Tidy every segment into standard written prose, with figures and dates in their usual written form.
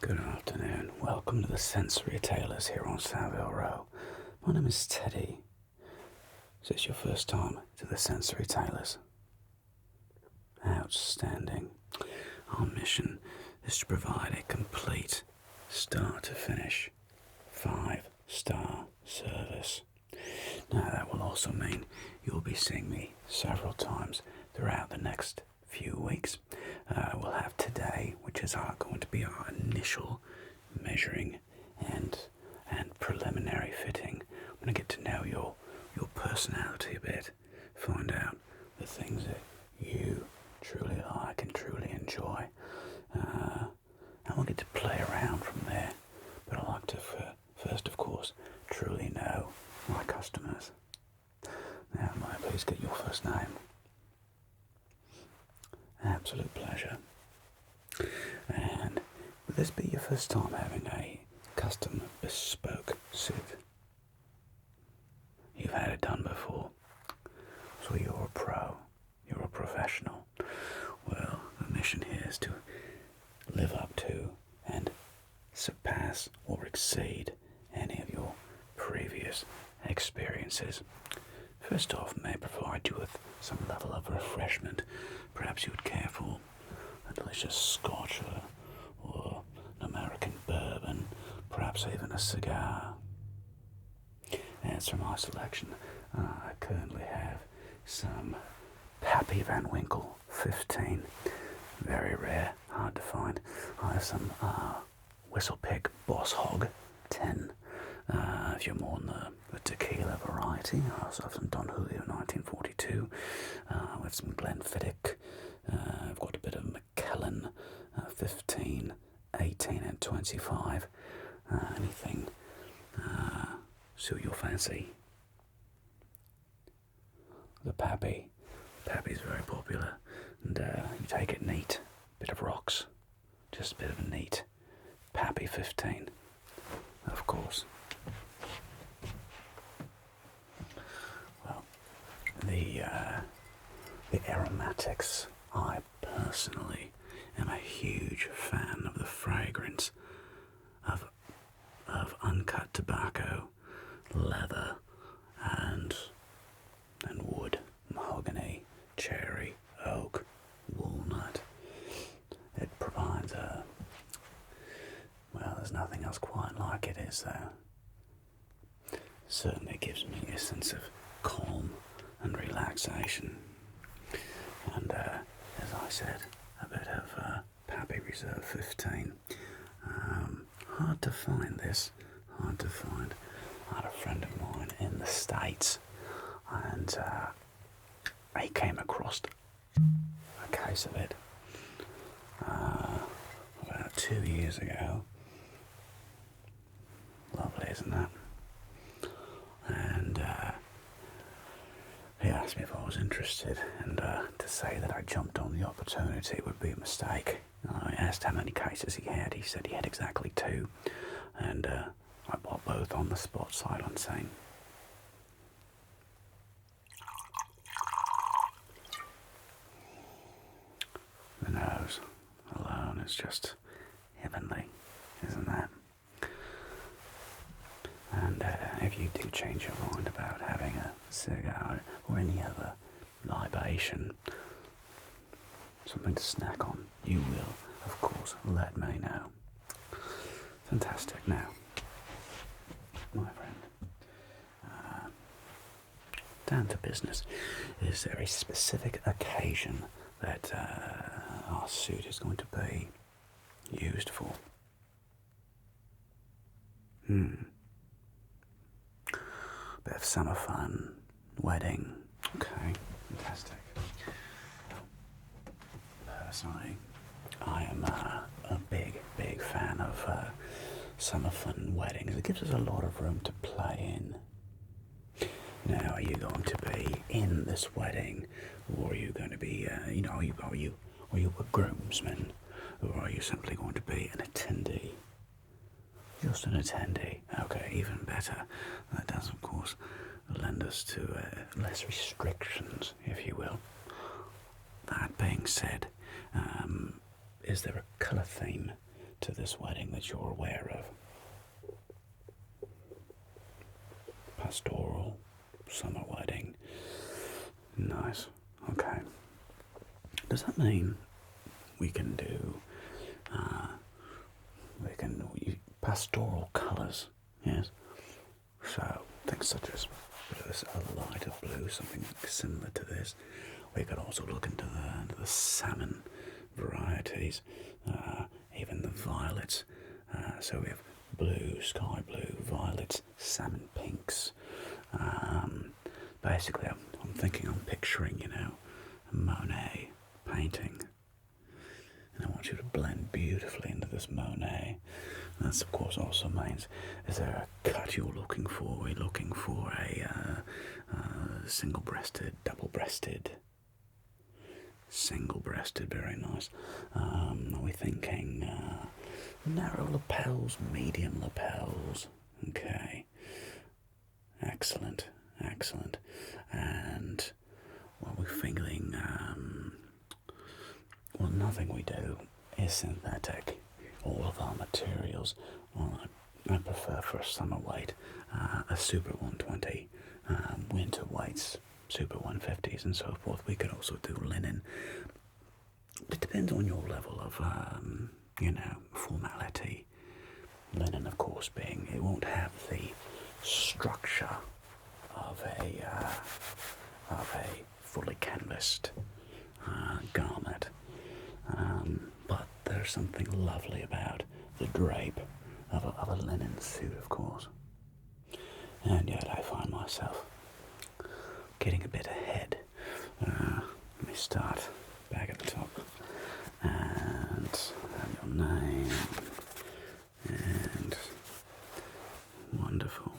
Good afternoon. Welcome to the Sensory Tailors here on Savilerow. My name is Teddy. Is this your first time to the Sensory Tailors? Outstanding. Our mission is to provide a complete, start to finish, 5-star service. Now that will also mean you'll be seeing me several times throughout the next few weeks. We'll have today, which is going to be our initial measuring and preliminary fitting. I'm going to get to know your personality a bit, find out the things that you truly like and truly enjoy, and we'll get to play around from there. But I'd like to first, of course, truly know my customers. Now, may I please get your first name? Absolute pleasure. And would this be your first time having a custom bespoke suit? You've had it done before, so you're a pro, you're a professional. Well, the mission here is to live up to and surpass or exceed any of your previous experiences. First off, may I provide you with some level of refreshment. Perhaps you would care for a delicious scotch or an American bourbon, perhaps even a cigar. As for my selection, I currently have some Pappy Van Winkle 15, very rare, hard to find. I have some Whistlepick Boss Hog 10. If you're more on the tequila variety, I also have some Don Julio 1942. We have some Glenfiddich. I've got a bit of McKellen 15, 18, and 25. Anything suit your fancy. The Pappy. Pappy's very popular, and you take it neat. Bit of rocks, just a bit of a neat Pappy 15, of course. Well, the aromatics. I personally am a huge fan of the fragrance of uncut tobacco, leather, and wood, mahogany, cherry, oak, walnut. It provides there's nothing else quite like it, is there? Certainly gives me a sense of calm and relaxation. And as I said, a bit of Pappy Reserve 15. Hard to find this, hard to find. I had a friend of mine in the States, and he came across a case of it about 2 years ago. Lovely, isn't that? And he asked me if I was interested, and to say that I jumped on the opportunity would be a mistake. I asked how many cases he had. He said he had exactly 2, and I bought both on the spot, sight unseen. The nose alone is just heavenly, isn't that? And if you do change your mind about having a cigar or any other libation, something to snack on, you will, of course, let me know. Fantastic. Now, my friend, down to business. Is there a specific occasion that our suit is going to be used for? Bit of summer fun, wedding. Okay, fantastic. Personally, I am a big fan of summer fun weddings. It gives us a lot of room to play in. Now, are you going to be in this wedding, or are you going to be, are you a groomsman, or are you simply going to be an attendee? Just an attendee. Okay, even better. That does, of course, lend us to less restrictions, if you will. That being said, is there a colour theme to this wedding that you're aware of? Pastoral, summer wedding. Nice. Okay. Does that mean we can do pastoral colours? Yes. So things such as a lighter blue, something similar to this. We could also look into the salmon varieties, even the violets. So we have blue, sky blue, violets, salmon pinks. Basically, I'm picturing, a Monet painting. And I want you to blend beautifully into this Monet. And that's, of course, also means, is there a cut you're looking for? Are you looking for a single-breasted, double-breasted? Single-breasted, very nice. Are we thinking narrow lapels, medium lapels? Okay. Excellent, excellent. And what we're feeling, well, nothing we do is synthetic. All of our materials, well, I prefer for a summer weight, a Super 120, winter weights, Super 150s and so forth. We could also do linen. It depends on your level of, formality. Linen, of course, being, it won't have the structure of a fully canvassed garment. But there's something lovely about the drape of a linen suit, of course. And yet I find myself getting a bit ahead. Let me start back at the top. And have your name. And wonderful.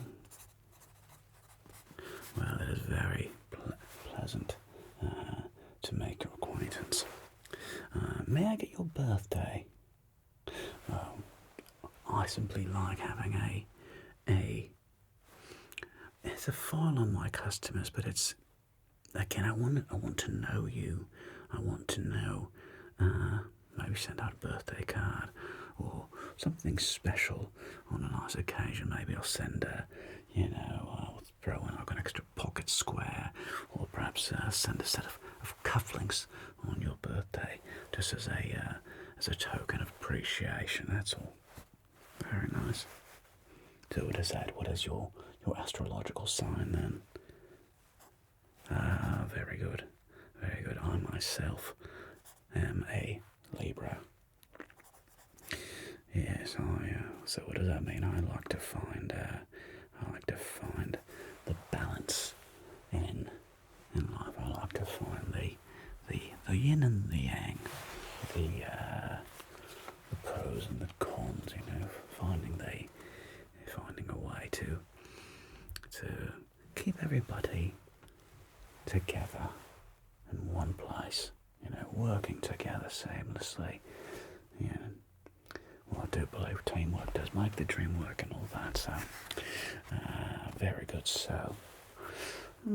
Well, it is very pleasant to make your acquaintance. May I get your birthday? Well, I simply like having it's a file on my customers, but it's, again, I want to know you. I want to know, maybe send out a birthday card or something special on a nice occasion. Maybe I'll send I'll throw in like an extra pocket square, or perhaps send a set of cufflinks on your birthday, just as a token of appreciation. That's all. Very nice. So what is that? What is your astrological sign then? Very good. Very good. I myself am a Libra. Yes, so what does that mean? I like to find the balance in life. I like to find the yin and the yang, the pros and the cons. Finding a way to keep everybody together in one place. Working together seamlessly. Well, I do believe teamwork does make the dream work and all that, so very good. So,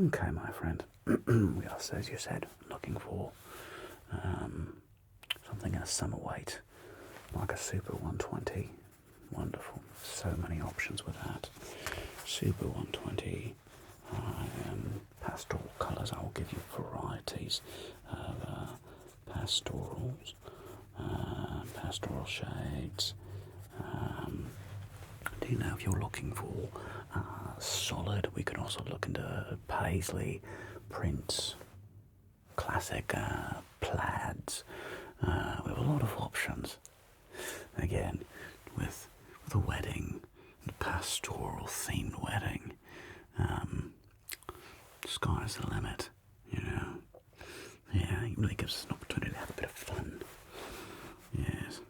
okay, my friend, we are, as you said, looking for something in a summer weight, like a Super 120. Wonderful. So many options with that. Super 120. Pastoral colours. I will give you varieties of pastorals, pastoral shades. Do you know if you're looking for solid? We could also look into paisley, prints, classic plaids. We have a lot of options. Again, with a wedding, a pastoral themed wedding, sky's the limit. Yeah, it really gives us an opportunity to have a bit of fun. Yes.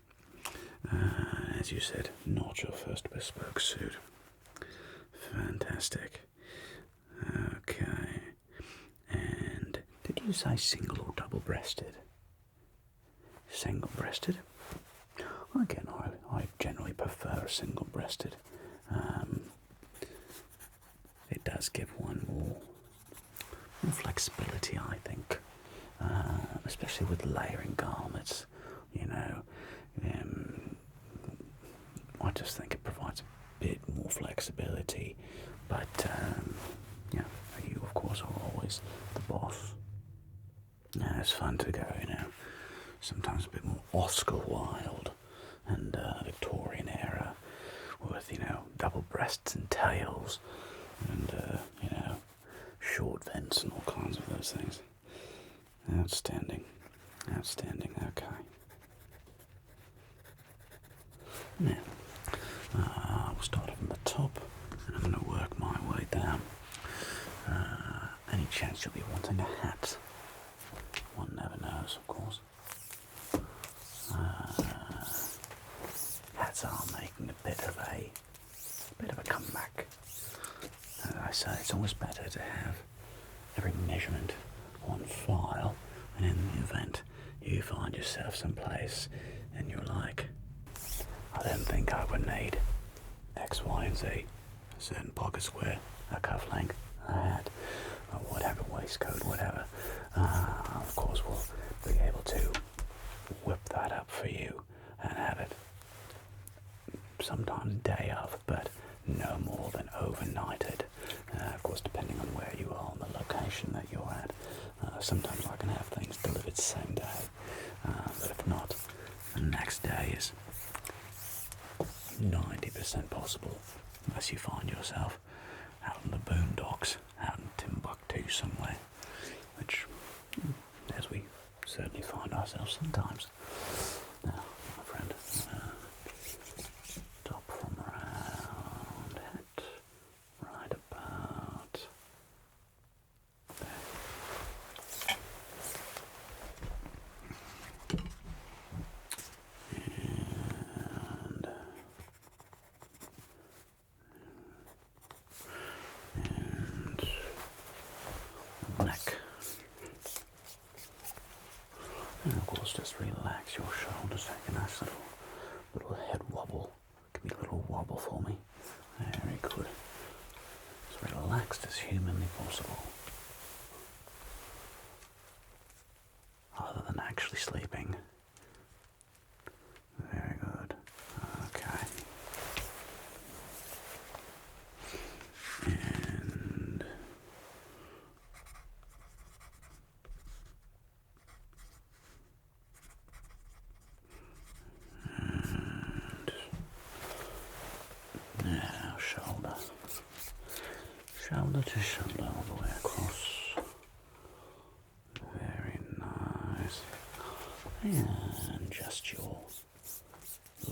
As you said, not your first bespoke suit. Fantastic. Okay. And did you say single or double-breasted? Single-breasted? Again, I generally prefer a single-breasted. It does give one more flexibility, I think, especially with layering garments. I just think it provides a bit more flexibility. But yeah, you of course are always the boss. Yeah, it's fun to go, sometimes a bit more Oscar Wilde and Victorian era with, double breasts and tails and, short vents and all kinds of those things. Outstanding. Outstanding, okay. Now, we'll start from the top and I'm going to work my way down. Any chance you'll be wanting a hat? One never knows, of course. Hats are making a bit of a comeback. As I say, it's always better to have every measurement on file, and in the event you find yourself someplace and you're like, I didn't think I would need X, Y, and Z, a certain pocket square, a cuff length, a hat, or whatever, waistcoat, whatever. Of course, we'll be able to whip that up for you and have it sometimes day of, but no more than overnighted. Of course, depending on where you are and the location that you're at. Sometimes I can have things delivered same day, but if not, the next day is 90% possible, unless you find yourself out in the boondocks, out in Timbuktu somewhere, which, as we certainly find ourselves sometimes. Now, my friend, top from round, hat, right about there. And neck. And of course, just relax your shoulders. Take a nice little head wobble. Give me a little wobble for me. Very good. As relaxed as humanly possible. Other than actually sleeping. Very good. Okay. And now shoulder. Shoulder to shoulder all the way across. Very nice. And just your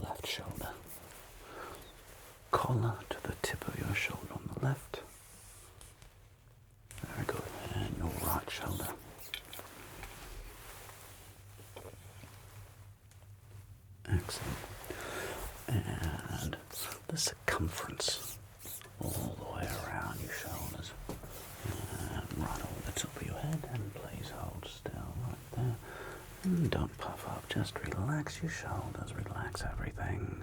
left shoulder. Collar to the tip of your shoulder on the left. Very good. And your right shoulder. Excellent. And the circumference all the way around your shoulders. And right over the top of your head. And please hold still right there. And don't puff up. Just relax your shoulders. Relax everything.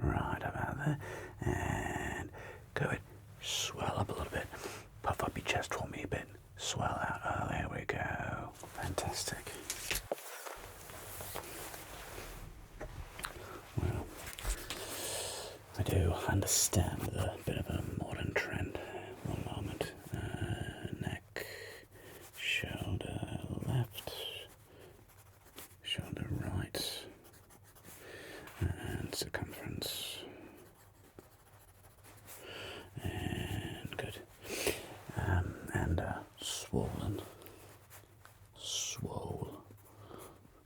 Right about there. And go ahead. Swell up a little bit. Puff up your chest for me a bit. Swell out. Oh, there we go. Fantastic. Well, I do understand a bit of a modern trend. One moment. Neck, shoulder left, shoulder right, and circumference. And good. And swollen. Swole.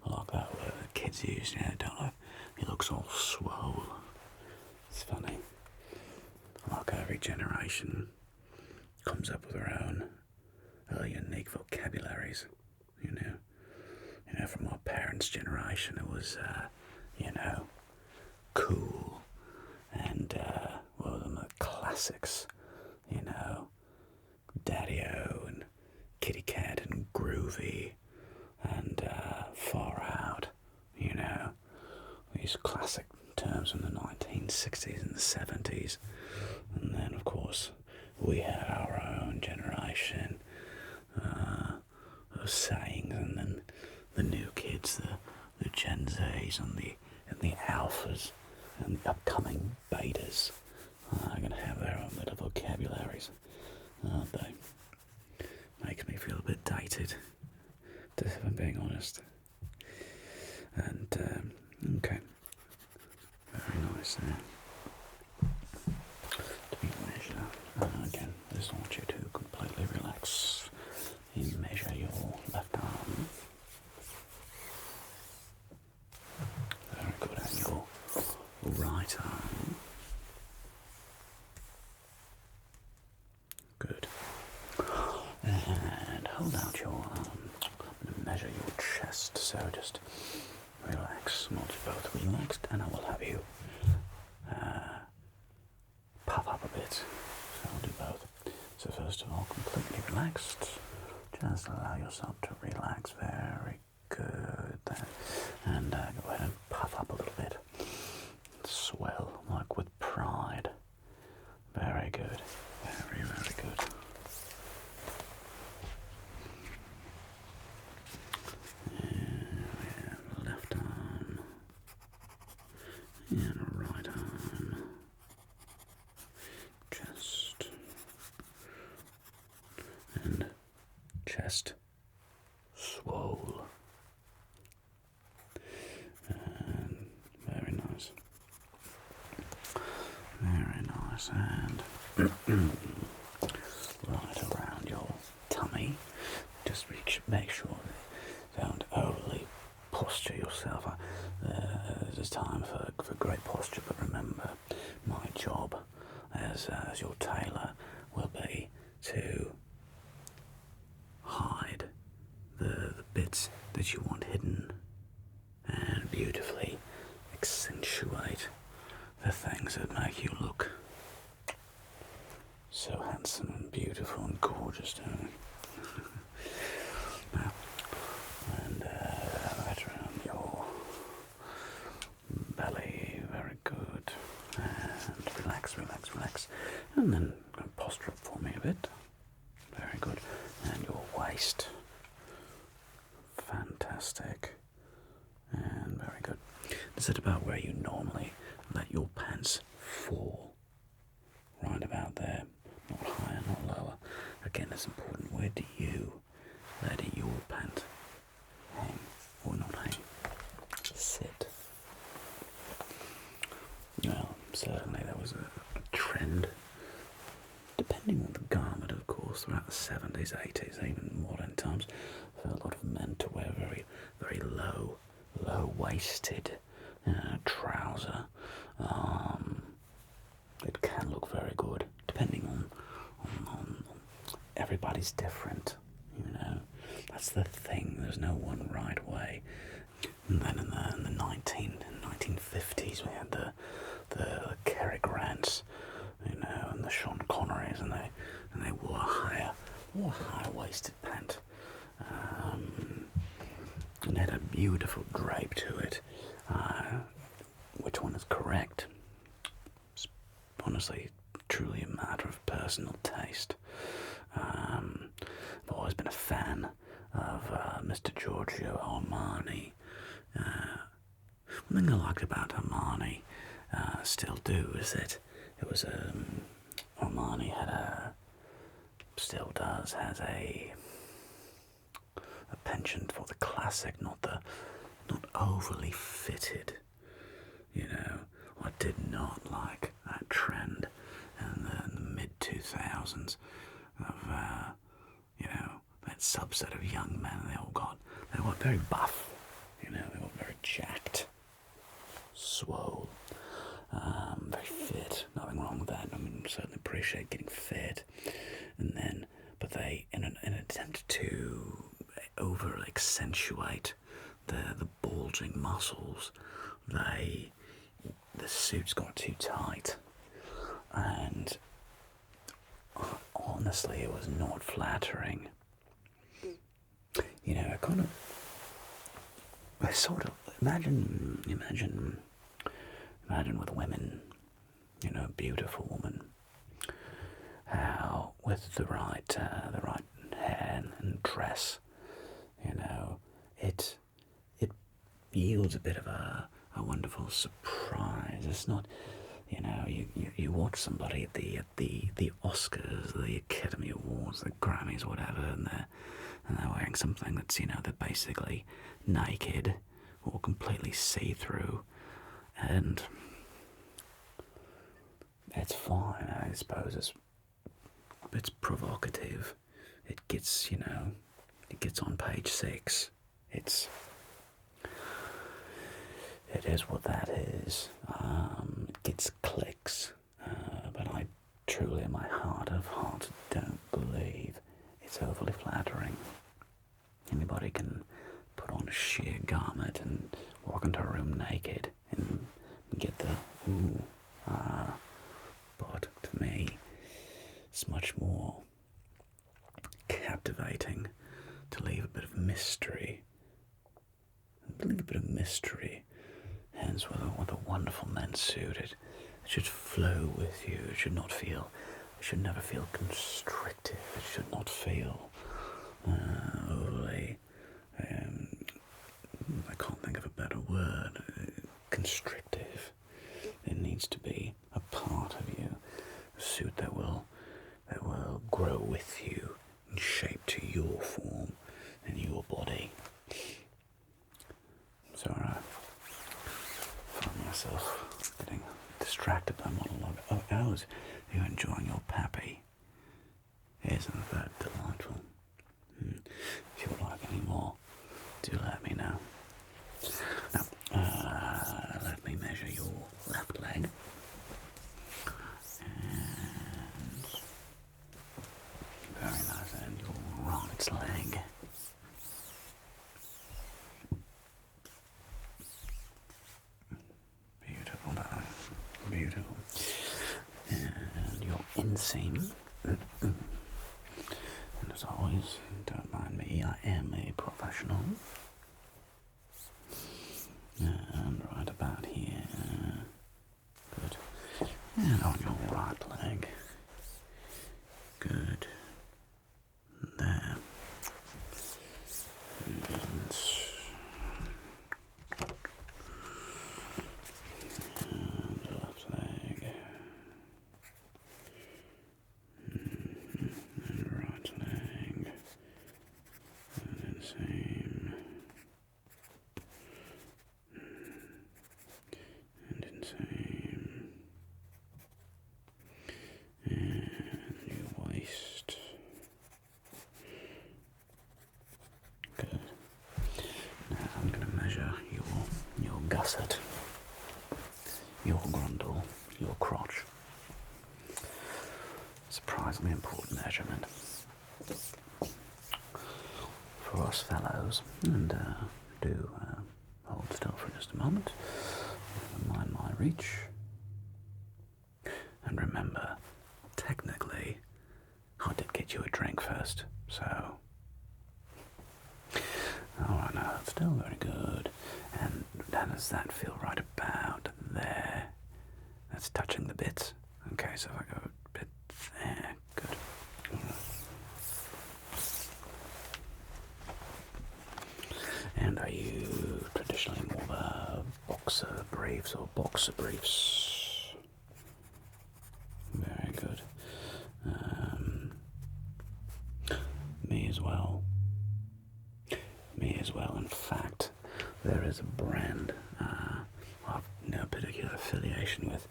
I like that word that kids use now, don't I? He looks all swole. It's funny. Like every generation comes up with their own unique vocabularies, from our parents' generation it was, cool and, the classics, Daddy-O and Kitty Cat and Groovy and, Far Out, these classic terms from the 1960s and the 70s. And then, of course, we had our own generation of sayings, and then the new kids, the Gen Zs and the alphas, and the upcoming betas are going to have their own little vocabularies, aren't they? Makes me feel a bit dated, if I'm being honest. And, okay, very nice there. To measure, again, I just want you to completely relax and measure your left arm. Very good, and your right arm. Good. And hold out your arm. I'm going to measure your chest, so just relax. Once you're both relaxed, and I will have you puff up a bit. So I'll do both. So first of all, completely relaxed. Just allow yourself to relax. Very good. There. And go ahead and puff up a little bit. Swell, like with pride. Very good. Very, very good. And left arm. And right arm. Chest. And chest. Swole. And very nice. Very nice. And right around your tummy. Just make sure that you don't overly posture yourself. There's time for great posture, but remember, my job as your tailor will be to hide the bits that you want hidden and beautifully accentuate the things that make you look so handsome and beautiful and gorgeous, don't they? Now, and right around your belly, very good. And relax, relax, relax. And then posture up for me a bit. Very good. And your waist. Fantastic. And very good. Is it about where you normally let your pants fall? Right about there. Not higher, not lower. Again, it's important. Where do you let your pant hang or not hang? Sit. Well, certainly there was a trend, depending on the garment, of course, throughout the 70s, 80s, even modern times, for a lot of men to wear very, very low-waisted trouser. It can look very good, depending on everybody's different, you know. That's the thing. There's no one right way. And then in the 1950s, we had the Cary Grants, you know, and the Sean Connerys, and they wore a high-waisted pant, and had a beautiful drape to it. Which one is correct? It's honestly, truly a matter of personal taste. I've always been a fan of Mr. Giorgio Armani. One thing I liked about Armani, still do, is that it was Armani still does, has a penchant for the classic, not overly fitted. You know, I did not like that trend in the mid-2000s of, you know, that subset of young men. They were very buff, you know, they were very jacked, swole, very fit. Nothing wrong with that. I mean, certainly appreciate getting fit, but they, in an attempt to over accentuate the bulging muscles, the suits got too tight, and honestly, it was not flattering. You know, I sort of imagine with women, you know, beautiful woman, how with the right hair and dress, you know, it yields a bit of a wonderful surprise guys. It's not, you watch somebody at the Oscars, the Academy Awards, the Grammys, whatever, and they're wearing something that's, they're basically naked or completely see-through, and it's fine. I suppose it's provocative. It gets, it gets on page 6. It is what that is. It gets clicks, but I truly, in my heart of hearts, don't believe it's overly flattering. Anybody can put on a sheer garment and walk into a room naked and get the ooh, but to me, it's much more captivating to leave a bit of mystery. Hence, with a wonderful men's suit, it should flow with you. It should never feel constrictive. It should not feel overly, I can't think of a better word, constrictive. It needs to be a part of you, a suit that will grow with you and shape to your form and your body. So I find myself getting distracted by monologue. Oh, Alice, are you enjoying your pappy? Isn't that delightful? If you would like any more, do let me know. Now, let me measure your left leg. And very nice, and your right leg. Beautiful, darling. Beautiful. And your inseam. And as always, don't mind me, I am a professional. And right about here. Good. And on your right leg. Good. There. And left leg. And right leg. And then same. And insane. And your waist. Good. Now I'm going to measure your gusset, your grundle, your crotch. Surprisingly important measurement for us fellows. And do hold still for just a moment. Mind my reach. And remember, technically, I did get you a drink first, so. Alright, now that's still very good. And how does that feel right about there? That's touching the bits. Okay, so if I go a bit there, good. And are you traditionally more of a boxer briefs or boxer briefs? Very good. Me as well. Me as well. In fact, there is a brand I've no particular affiliation with.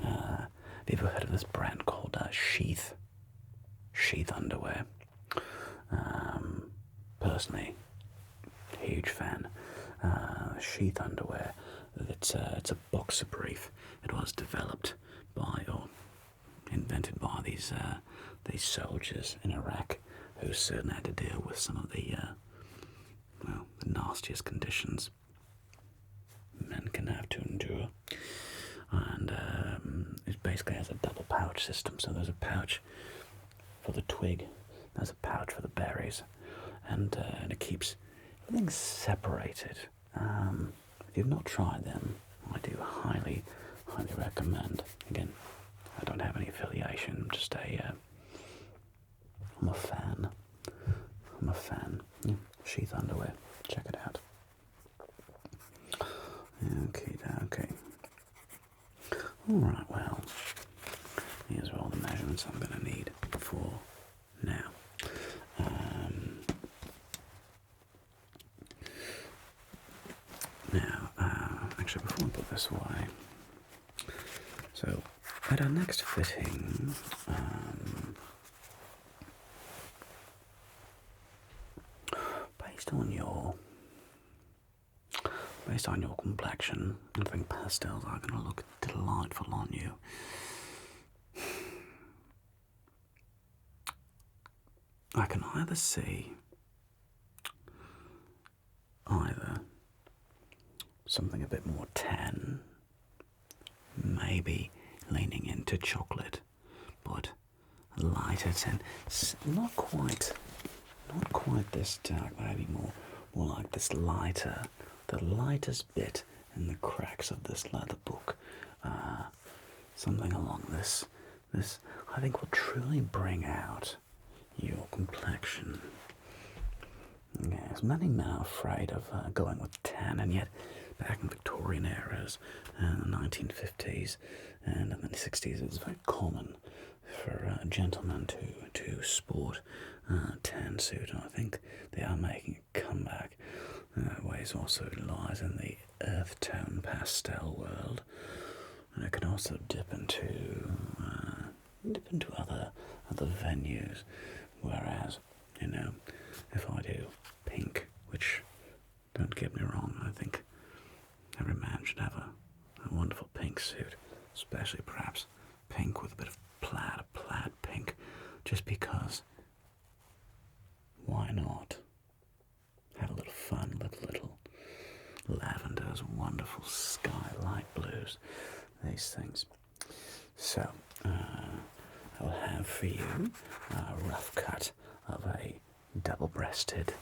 Have you ever heard of this brand called Sheath underwear? Personally, huge fan. Sheath underwear. It's a boxer brief. It was developed by or invented by these soldiers in Iraq who certainly had to deal with some of the nastiest conditions men can have to endure. And it basically has a double pouch system. So there's a pouch for the twig, there's a pouch for the berries, and it keeps everything separated. If you've not tried them, I do highly recommend. Again, I don't have any affiliation. I'm just I'm a fan. Sheath underwear. Check it out. Okay. Alright, well, here's all the measurements I'm going to need for now. Actually, before I put this away, so at our next fitting, based on your complexion, I think pastels are going to look delightful on you. I can either see something a bit more tan, maybe leaning into chocolate, but lighter tan, not quite this dark, maybe more like this lighter, the lightest bit in the cracks of this leather book. Something along this I think will truly bring out your complexion. Yes, many men are afraid of going with tan, and yet back in Victorian eras, the 1950s and in the 60s, it was very common for gentlemen to sport tan suit. And I think they are making a comeback. Ways also lies in the earth tone pastel world, and it can also dip into other venues. Whereas, if I do pink, which, don't get me wrong, I think every man should have a wonderful pink suit, especially perhaps pink with a bit of plaid, a plaid pink, just because, why not? Have a little fun with little lavenders, wonderful sky, light blues, these things. So, I'll have for you a rough cut of a double-breasted.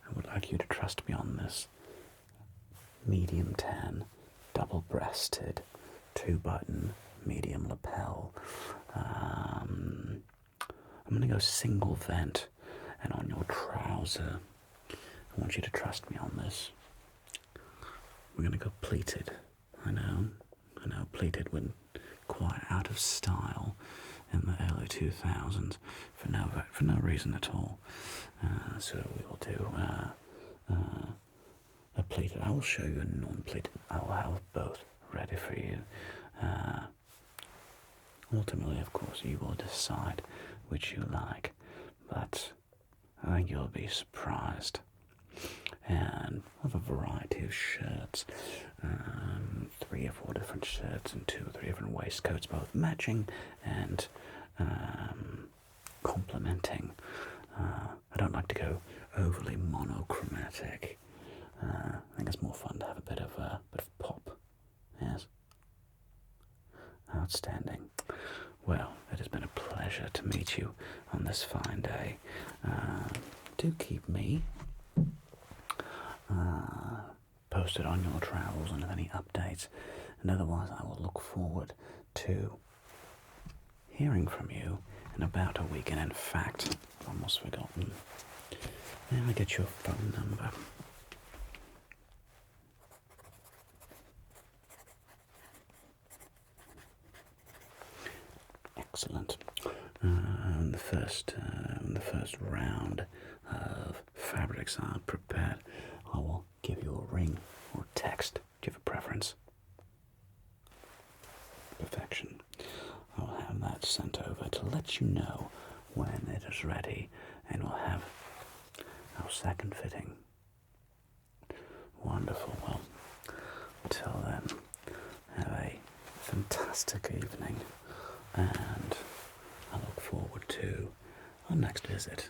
I would like you to trust me on this. Medium tan, double-breasted, 2-button, medium lapel. I'm going to go single vent, and on your trouser, I want you to trust me on this. We're going to go pleated. I know, pleated went quite out of style in the early 2000s for no reason at all. So we will do a pleated. I will show you a non-pleated. I will have both ready for you. Ultimately, of course, you will decide which you like, but I think you'll be surprised. And I have a variety of shirts, 3 or 4 different shirts and 2 or 3 different waistcoats, both matching and complementing. I don't like to go overly monochromatic. I think it's more fun to have a bit of pop. Yes. Outstanding. Well, it has been a pleasure to meet you on this fine day. Do keep me posted on your travels and any updates, and otherwise I will look forward to hearing from you in about a week. And in fact, I've almost forgotten. May I get your phone number? Excellent. The first round of fabrics are prepared, I will give you a ring or text. Do you have a preference? Perfection. I'll have that sent over to let you know when it is ready, and we'll have our second fitting. Wonderful. Well, until then, have a fantastic evening, and I look forward to our next visit.